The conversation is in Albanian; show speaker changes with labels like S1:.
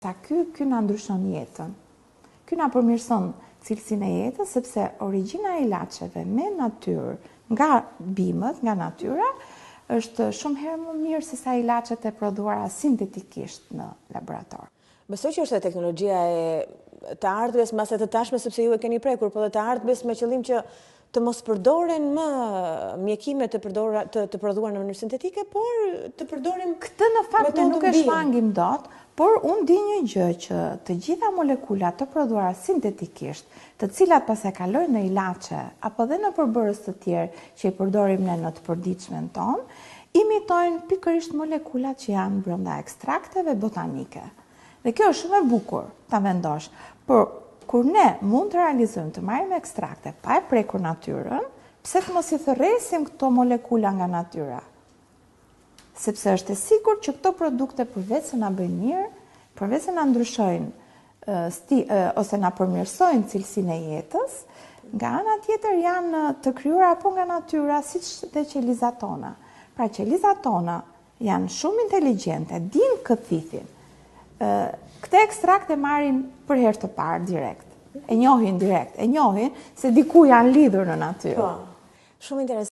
S1: sa ky na ndryshon jetën. Ky na përmirëson cilësinë e jetës, sepse origjina e ilaçeve me natyrë, nga bimët, nga natyra, është shumë herë më mirë se sa ilaçet e prodhuara sintetikisht në laborator.
S2: Besoj që është e teknologjia e të ardhmes, mas e të tashme, sepse ju e keni prekur, po dhe të ardhmes me qëllim që të mos përdoren më mjekime të prodhuar në mënyrë sintetike, por të përdorim
S1: këtë në fakt ne nuk e shmangim dot, por unë di një gjë që të gjitha molekulat të prodhuara sintetikisht, të cilat pas e kalojnë në ilaçe apo dhe në përbërës të tjerë që i përdorim ne në të përditshmen tonë, imitojnë pikërisht molekulat që janë brenda ekstrakteve botanike. Dhe kjo është shumë e bukur ta vendosh, por kur ne mund të realizojmë të marrim ekstrakte pa e prekur natyrën, pse të mos i thërresim këto molekula nga natyra? Sepse është e sigurt që këto produkte përveç se na bëjnë mirë, përveç se na ndryshojnë ose na përmirësojnë cilësinë e jetës, nga ana tjetër janë të krijuara apo nga natyra, siç dhe qelizat tona. Pra qelizat tona janë shumë inteligjente, dinë këtë thithin. Këte ekstrakte marrin për herë të parë direkt. E njohin direkt, e njohin se diku janë lidhur në natyrë.
S2: Shumë interesant.